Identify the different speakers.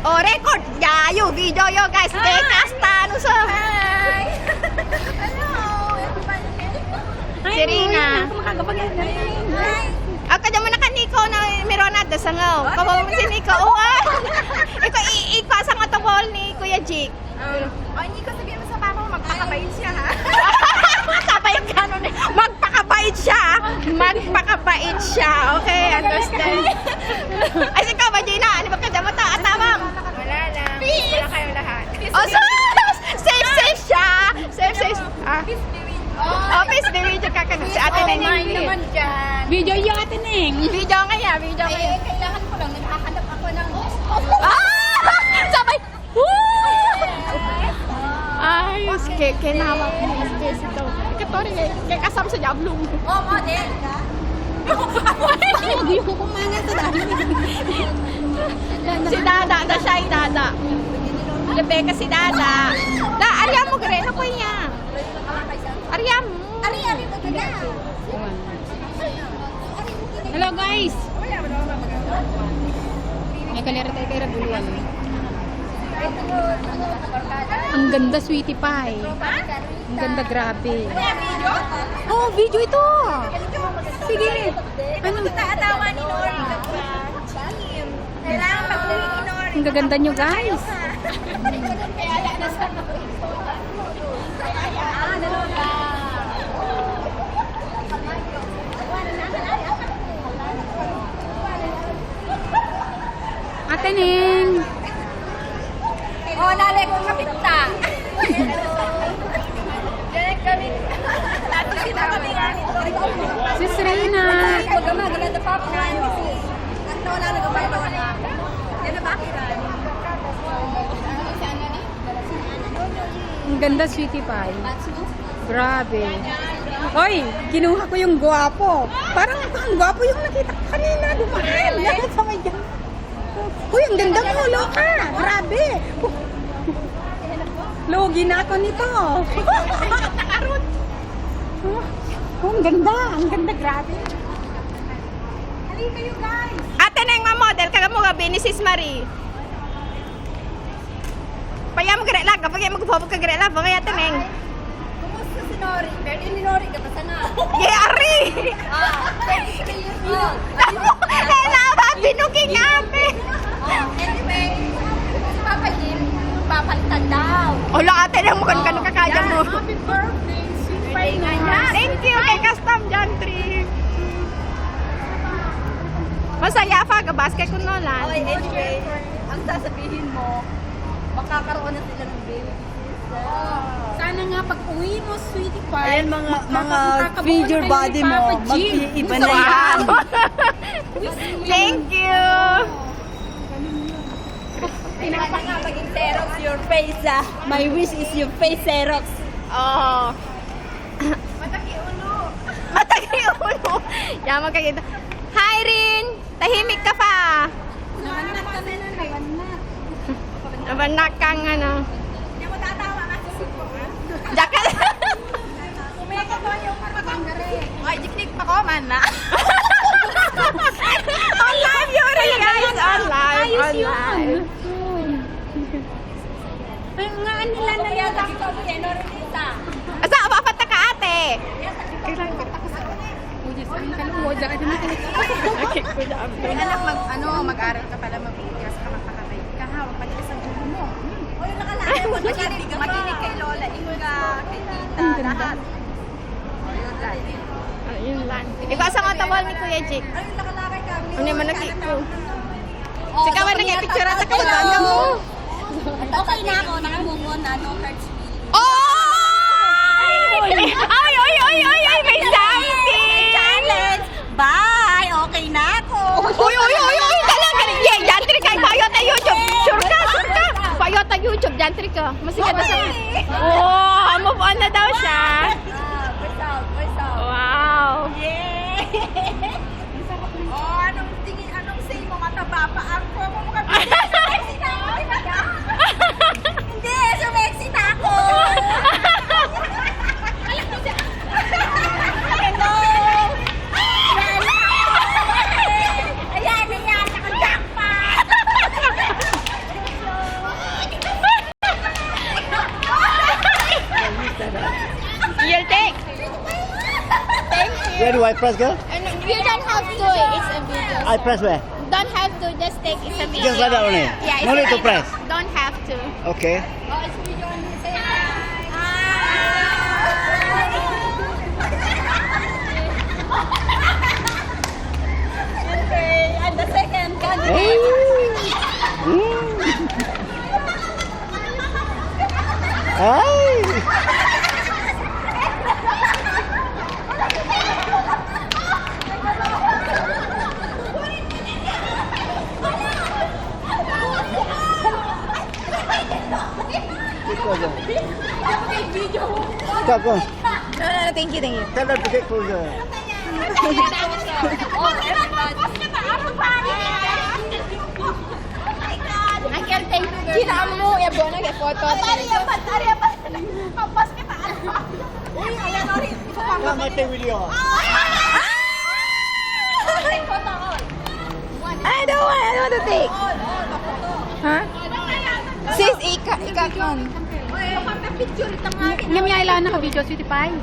Speaker 1: Oh, record. Yayo, video yo guys. Kay kasta ano sa.
Speaker 2: Hi! Hello!
Speaker 1: Si Rina.
Speaker 2: Hi!
Speaker 1: Ako dyan mo na kaniko na meron na sangaw. Kawawa mo si Nico. Ikaw iikwa sa nga tawol ni Kuya Jake.
Speaker 2: Hindi ko sabihin mo sa papa mo, magpakabait siya ha.
Speaker 1: Sabay gano'n eh. Magpakabait siya. Magpakabait siya. Okay, understand. Ay, ikaw ba, Gina? Ano ba ka mo ta? Atawang.
Speaker 2: Wala lang. Wala kayong lahat.
Speaker 1: Oh, so, safe siya. Safe. Oh, peace be with you kakano. Si Ate Neng.
Speaker 2: naman dyan.
Speaker 3: Video yung Ate Neng.
Speaker 1: Video ngayon.
Speaker 2: Kailangan ko lang, naghahanap ako ng...
Speaker 1: Sabay. Ay, kinawa ko yung space ito. Katori, kaya kasama sa Diablo.
Speaker 2: Oh, model.
Speaker 3: Hindi ko kumanga sa dami.
Speaker 1: Si Dada, siya ay Dada. Rebecca si Dada. Arya mo gare, ano ko niya? Arya mo.
Speaker 2: Ari, maganda.
Speaker 3: Hello guys. May kalera tayo kay Rabuluan. Ang ganda, sweetie pie. Ang ganda, grabe. Oh, video ito. Sige.
Speaker 2: Ano? Atawa ni Nori. Kailangan pag-uwi ni Nori.
Speaker 3: Ang gaganda nyo, guys.
Speaker 2: Kaya ala na sa...
Speaker 3: Ate Neng.
Speaker 2: Oh, nalay ko kapita. Diyan kami. Lato sila kami nga nito.
Speaker 3: Sis Reyna.
Speaker 2: Maganda pa po nga kasi. Ano wala nagabay pa wala. Yan na bakit?
Speaker 3: Ang ganda, sweetie pie. Grabe. Hoy, kinuha ko yung gwapo. Parang ang gwapo yung nakita ko kanina. Dumaan. Yan sa may dyan. Uy, ang ganda mo, loka. Grabe. Logi na ako nito. Oh, ang ganda. Ang ganda, grabe.
Speaker 2: Halika kayo guys.
Speaker 1: Ate Neng, ma-model ka mo gabi ni Sis Marie. Paya mo gare lag, kapag magpapag ka gare lag, bagay Ate Neng.
Speaker 2: Kumusta si Nori? Pwede ni Nori ka pa sana.
Speaker 1: Yari! Kailangan binuking ate.
Speaker 2: Anyway, si Papa Jim, papalitan daw.
Speaker 1: Hola Ate Neng, mukhang ganun kakaya mo.
Speaker 2: Happy birthday, sweet pie nga yan.
Speaker 1: Thank you kay Custom Jantry. Masaya pa, kabasket ko nolan.
Speaker 2: Okay, anyway, ang sasabihin mo, makakaroon na sila ng baby.
Speaker 3: Sana nga pag uwi mo, sweetie pie.
Speaker 4: Ayan mga feed your body mo. Mag-iiba na yan.
Speaker 1: Thank you.
Speaker 2: Kailangan nga maging Xerox your face ah.
Speaker 4: My wish is your face, Xerox.
Speaker 1: Oh.
Speaker 2: Mataki ulo.
Speaker 1: Matagi ulo. Yan magkakita. Hi Rin! Tahimik ka pa.
Speaker 3: Nabanat ka na lang, nabanat.
Speaker 1: Nabanak kang ano.
Speaker 2: Hindi mo tatawa kasi siko ha.
Speaker 1: Jacket.
Speaker 2: Kumeka ko yung matangare. Ay, dikdik pa ko man na.
Speaker 1: On live yun guys. On live.
Speaker 3: Ayos
Speaker 1: On
Speaker 3: yun.
Speaker 1: live.
Speaker 3: Ay, nga nila na
Speaker 2: Kaya
Speaker 3: yan.
Speaker 2: nakita mo yan, Norinita.
Speaker 1: Asa, apat na ka ate.
Speaker 3: Ang kaluwa, dyan ka na.
Speaker 2: Anak, mag-aral ka pala mabuti kasi ka magpakabait ka ha. Huwag pala sa dulo mo. O yung nakalala mo, makinig kay Lola, Inga, kay Tita, lahat. O yun lang.
Speaker 1: Ayun lang. Ikaw sa mga tawal ni Kuya Jake.
Speaker 2: Ay, yung nakalakay kami.
Speaker 1: Ano naman nakiko? Sika ba nag-picture sa kawalan mo?
Speaker 2: Okay na ako, nakamungo na, no hurts feelings.
Speaker 1: Oh! Ay, may something!
Speaker 2: Challenge! Bye! Okay na ako!
Speaker 1: Uy, talaga. Yeah, jantri ka. Payota YouTube. Sure ka. Payota YouTube, jantri ka. Masika na sa... Oh, move on na daw siya.
Speaker 2: Voice out.
Speaker 1: Wow.
Speaker 2: Yeah! Oh, anong tingin, anong say mo, mataba pa ako mo mukha Hindi, sumexy na ako! Hello! Ayan, naka-jackpot!
Speaker 5: I press girl?
Speaker 1: You don't have to. It's a video.
Speaker 5: I press where?
Speaker 1: Don't have to. Just take. It's a video.
Speaker 5: Just like that only?
Speaker 1: Yeah. It's
Speaker 5: No
Speaker 1: a
Speaker 5: need to
Speaker 1: video.
Speaker 5: press?
Speaker 1: Don't have to.
Speaker 5: Okay.
Speaker 2: Oh, it's video on the same. Okay, and the second candidate.
Speaker 5: Ay! Go, go.
Speaker 3: No, thank you, thank you.
Speaker 5: Tell them to get closer.
Speaker 1: I can take you. Kinaan mo. Yabo na kay photo.
Speaker 5: Come, I take video.
Speaker 3: I don't want to take. Huh? Sis, ika kan.
Speaker 2: Picture ito nga.
Speaker 3: Ngam yay lang naka-video, sweetie pie.